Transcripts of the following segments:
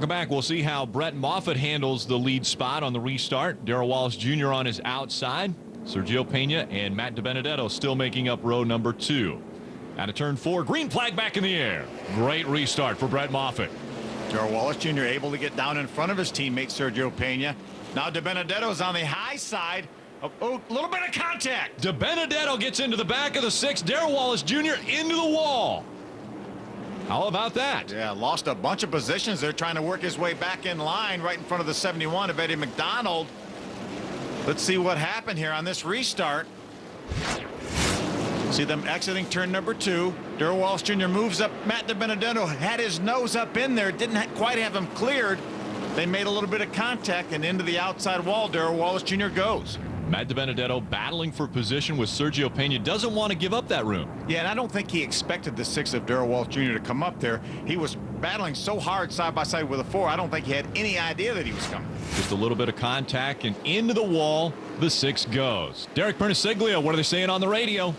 Welcome back. We'll see how Brett Moffitt handles the lead spot on the restart. Darrell Wallace Jr. on his outside. Sergio Pena and Matt DiBenedetto still making up row number 2. Out of turn 4, green flag back in the air. Great restart for Brett Moffitt. Darrell Wallace Jr. able to get down in front of his teammate Sergio Pena. Now DiBenedetto's on the high side. Oh, a little bit of contact. DiBenedetto gets into the back of the 6. Darrell Wallace Jr. into the wall. How about that? Yeah, lost a bunch of positions. They're trying to work his way back in line right in front of the 71 of Eddie McDonald. Let's see what happened here on this restart. See them exiting turn number 2. Darrell Wallace Jr. moves up. Matt DiBenedetto had his nose up in there. Didn't quite have him cleared. They made a little bit of contact, and into the outside wall Darrell Wallace Jr. goes. Matt DiBenedetto battling for position with Sergio Pena. Doesn't want to give up that room. Yeah, and I don't think he expected the 6 of Darrell Wallace Jr. to come up there. He was battling so hard side by side with a 4. I don't think he had any idea that he was coming. Just a little bit of contact, and into the wall the 6 goes. Derek Pernisiglia, what are they saying on the radio?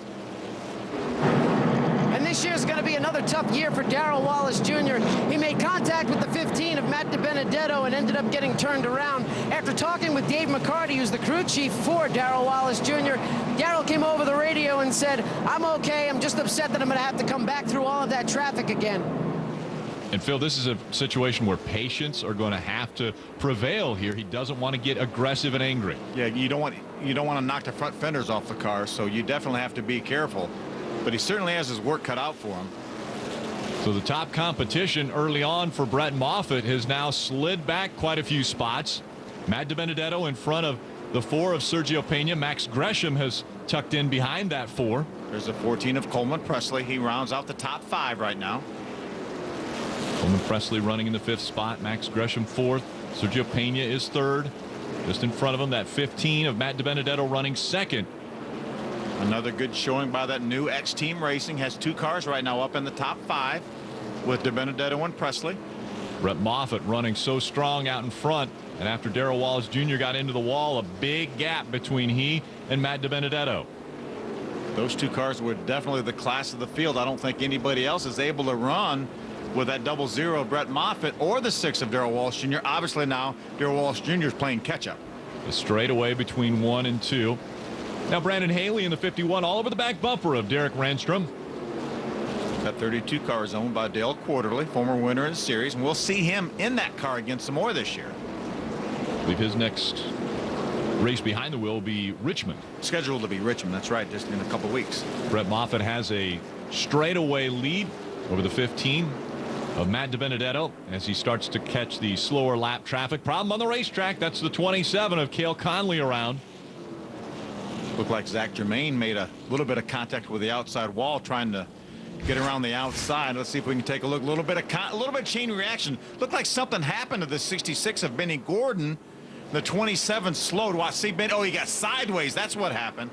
And this year's going to be another tough year for Darrell Wallace Jr. He made contact with the 15 of Matt DiBenedetto and ended up getting turned around. After talking with Dave McCarty, who's the crew chief for Darrell Wallace Jr., Darrell came over the radio and said, "I'm okay. I'm just upset that I'm going to have to come back through all of that traffic again." And Phil, this is a situation where patience are going to have to prevail here. He doesn't want to get aggressive and angry. Yeah, you don't want to knock the front fenders off the car, so you definitely have to be careful. But he certainly has his work cut out for him. So the top competition early on for Brett Moffitt has now slid back quite a few spots. Matt DiBenedetto in front of the 4 of Sergio Pena. Max Gresham has tucked in behind that 4. There's a 14 of Coleman Presley. He rounds out the top 5 right now. Coleman Presley running in the 5th spot. Max Gresham 4th. Sergio Pena is 3rd. Just in front of him, that 15 of Matt DiBenedetto running 2nd. Another good showing by that new X-Team Racing. Has 2 cars right now up in the top 5 with DiBenedetto and Presley. Brett Moffitt running so strong out in front. And after Darrell Wallace Jr. got into the wall, a big gap between he and Matt DiBenedetto. Those 2 cars were definitely the class of the field. I don't think anybody else is able to run with that 00 of Brett Moffitt or the 6 of Darrell Wallace Jr. Obviously now Darrell Wallace Jr. is playing catch-up. The straightaway between 1 and 2. Now Brandon Haley in the 51 all over the back bumper of Derek Randstrom. That 32 car is owned by Dale Quarterly, former winner in the series, and we'll see him in that car again some more this year. I believe his next race behind the wheel will be Richmond. Scheduled to be Richmond, that's right, just in a couple weeks. Brett Moffitt has a straightaway lead over the 15 of Matt DiBenedetto as he starts to catch the slower lap traffic. Problem on the racetrack, that's the 27 of Cale Conley around. Looked like Zach Germain made a little bit of contact with the outside wall trying to get around the outside. Let's see if we can take a look. A little bit of chain reaction. Looked like something happened to the 66 of Benny Gordon. The 27 slowed. Watch, see Ben. Oh, he got sideways. That's what happened.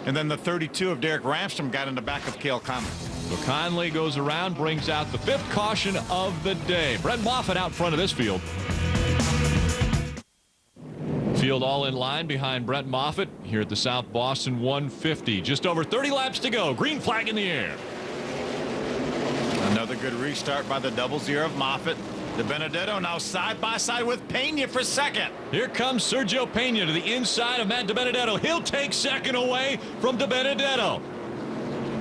And then the 32 of Derek Randstrom got in the back of Cale Conley. So Conley goes around, brings out the 5th caution of the day. Brett Moffitt out front of this field. Field all in line behind Brett Moffitt here at the South Boston 150. Just over 30 laps to go. Green flag in the air. Another good restart by the 00 of Moffitt. DiBenedetto now side by side with Pena for 2nd. Here comes Sergio Pena to the inside of Matt DiBenedetto. He'll take 2nd away from DiBenedetto.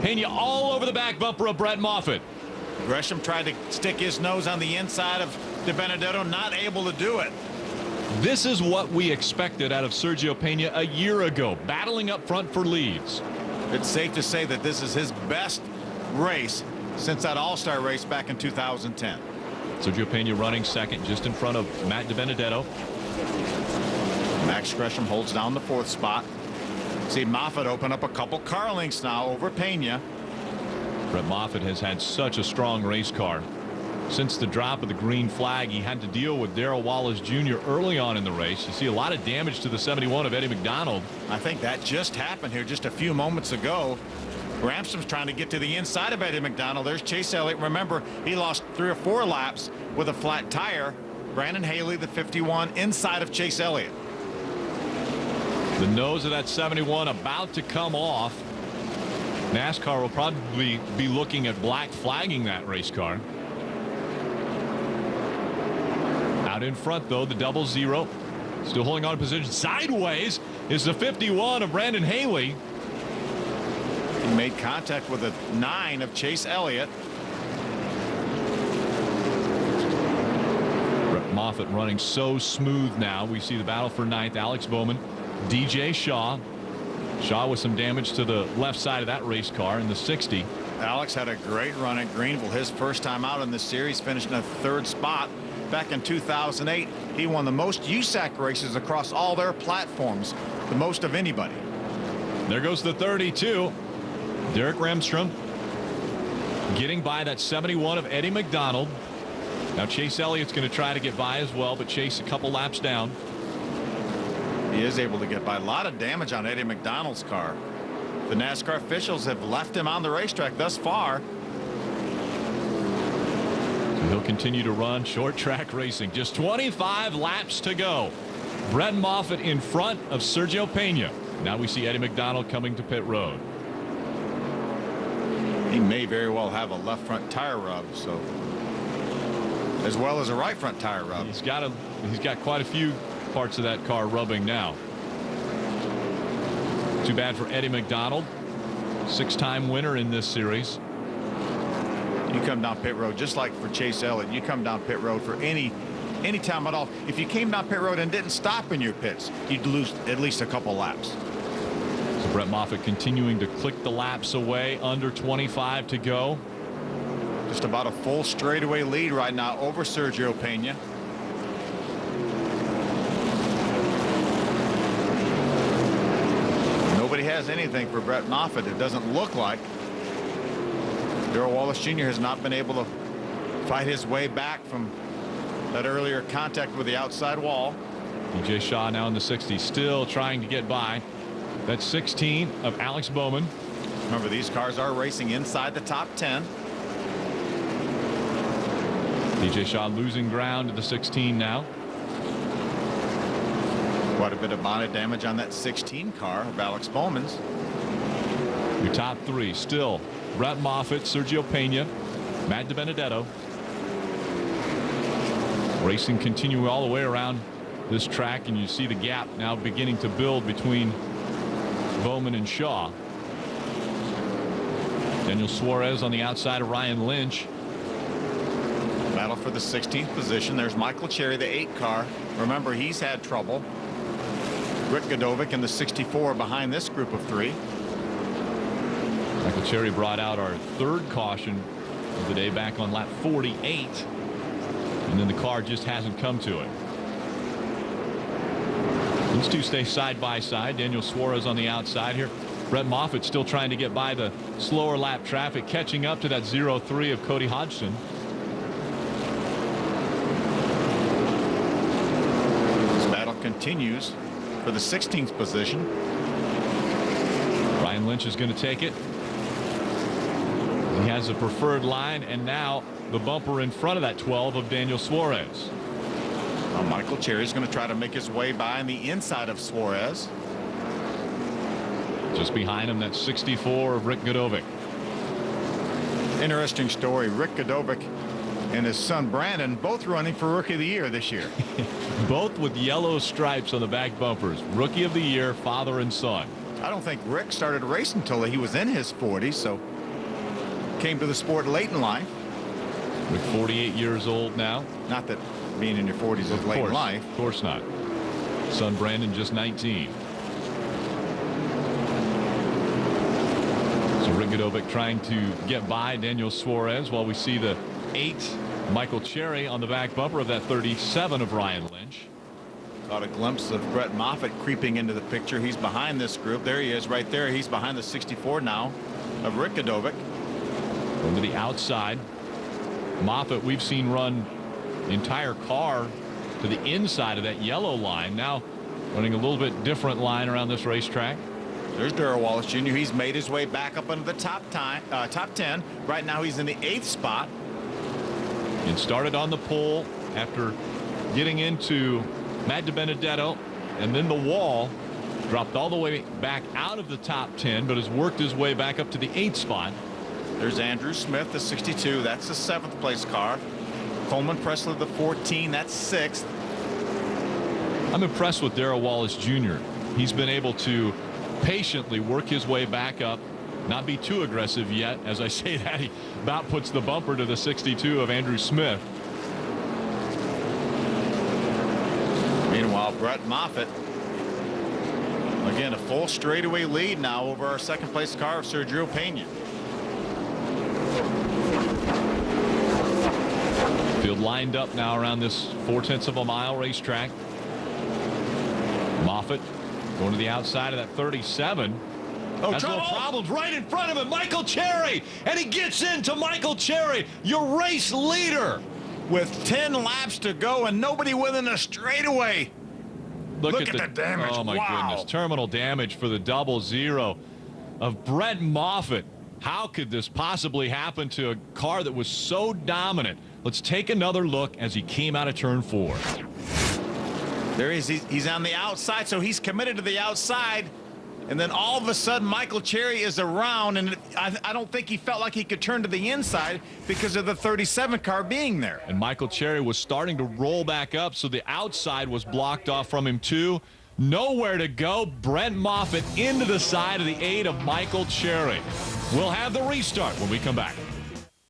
Pena all over the back bumper of Brett Moffitt. Gresham tried to stick his nose on the inside of DiBenedetto, not able to do it. This is what we expected out of Sergio Pena a year ago, battling up front for leads. It's safe to say that this is his best race since that All-Star race back in 2010. Sergio Pena running 2nd just in front of Matt DiBenedetto. Max Gresham holds down the 4th spot. See Moffitt open up a couple car lengths now over Pena. Brett Moffitt has had such a strong race car. Since the drop of the green flag, he had to deal with Darrell Wallace Jr. early on in the race. You see a lot of damage to the 71 of Eddie McDonald. I think that just happened here just a few moments ago. Randstrom's trying to get to the inside of Eddie McDonald. There's Chase Elliott. Remember, he lost 3 or 4 laps with a flat tire. Brandon Haley, the 51, inside of Chase Elliott. The nose of that 71 about to come off. NASCAR will probably be looking at black flagging that race car. Out in front, though, the double zero. Still holding on to position. Sideways is the 51 of Brandon Haley. He made contact with a 9 of Chase Elliott. Brett Moffitt running so smooth now. We see the battle for ninth. Alex Bowman, DJ Shaw. Shaw with some damage to the left side of that race car in the 60. Alex had a great run at Greenville. His first time out in this series, finished in a 3rd spot. Back in 2008, he won the most USAC races across all their platforms, the most of anybody. There goes the 32. Derek Remstrom getting by that 71 of Eddie McDonald. Now Chase Elliott's going to try to get by as well, but Chase a couple laps down. He is able to get by. A lot of damage on Eddie McDonald's car. The NASCAR officials have left him on the racetrack thus far. He'll continue to run short track racing. Just 25 laps to go. Brett Moffitt in front of Sergio Pena. Now we see Eddie McDonald coming to pit road. He may very well have a left front tire rub, so as well as a right front tire rub. He's got quite a few parts of that car rubbing now. Too bad for Eddie McDonald, 6-time winner in this series. You come down pit road just like for Chase Elliott. You come down pit road for any time at all. If you came down pit road and didn't stop in your pits, you'd lose at least a couple laps. So Brett Moffitt continuing to click the laps away. Under 25 to go. Just about a full straightaway lead right now over Sergio Pena. Nobody has anything for Brett Moffitt. It doesn't look like. Darrell Wallace Jr. has not been able to fight his way back from that earlier contact with the outside wall. DJ Shaw now in the 60, still trying to get by. That's 16 of Alex Bowman. Remember, these cars are racing inside the top 10. DJ Shaw losing ground to the 16 now. Quite a bit of body damage on that 16 car of Alex Bowman's. Your top 3 still Brett Moffitt, Sergio Pena, Matt DiBenedetto. Racing continuing all the way around this track, and you see the gap now beginning to build between Bowman and Shaw. Daniel Suarez on the outside of Ryan Lynch. Battle for the 16th position. There's Michael Cherry, the 8 car. Remember, he's had trouble. Rick Godovic in the 64 behind this group of 3. Michael Cherry brought out our 3rd caution of the day back on lap 48, and then the car just hasn't come to it. These two stay side by side. Daniel Suarez on the outside here. Brett Moffitt still trying to get by the slower lap traffic, catching up to that 0-3 of Cody Hodgson. This battle continues for the 16th position. Ryan Lynch is going to take it. He has a preferred line, and now the bumper in front of that 12 of Daniel Suarez. Now Michael Cherry is going to try to make his way by on the inside of Suarez. Just behind him, that 64 of Rick Godovic. Interesting story. Rick Godovic and his son Brandon both running for Rookie of the Year this year. Both with yellow stripes on the back bumpers. Rookie of the Year, father and son. I don't think Rick started racing until he was in his 40s, so came to the sport late in life. Rick 48 years old now. Not that being in your 40s is late in life. Of course not. Son Brandon just 19. So Rick Godovic trying to get by Daniel Suarez while we see the 8 Michael Cherry on the back bumper of that 37 of Ryan Lynch. Caught a glimpse of Brett Moffitt creeping into the picture. He's behind this group. There he is right there. He's behind the 64 now of Rick Godovic. Going to the outside. Moffitt we've seen run the entire car to the inside of that yellow line. Now running a little bit different line around this racetrack. There's Darrell Wallace Jr. He's made his way back up into the top 10. Right now he's in the 8th spot. And started on the pole after getting into Matt DiBenedetto, and then the wall. Dropped all the way back out of the top 10, but has worked his way back up to the 8th spot. There's Andrew Smith, the 62. That's the 7th place car. Coleman Presley, the 14. That's 6th. I'm impressed with Darrell Wallace Jr. He's been able to patiently work his way back up, not be too aggressive yet. As I say that, he about puts the bumper to the 62 of Andrew Smith. Meanwhile, Brett Moffitt, again, a full straightaway lead now over our second place car of Sergio Pena. Field lined up now around this 0.4 of a mile racetrack. Moffitt going to the outside of that 37. Oh, has no problems right in front of him. Michael Cherry, and he gets into Michael Cherry, your race leader. With 10 laps to go and nobody within a straightaway. Look at the damage. Oh, my goodness. Terminal damage for the 00 of Brett Moffitt. How could this possibly happen to a car that was so dominant? Let's take another look as he came out of turn 4. There he is. He's on the outside, so he's committed to the outside. And then all of a sudden, Michael Cherry is around, and I don't think he felt like he could turn to the inside because of the 37 car being there. And Michael Cherry was starting to roll back up, so the outside was blocked off from him too. Nowhere to go. Brett Moffitt into the side of the 8 of Michael Cherry. We'll have the restart when we come back.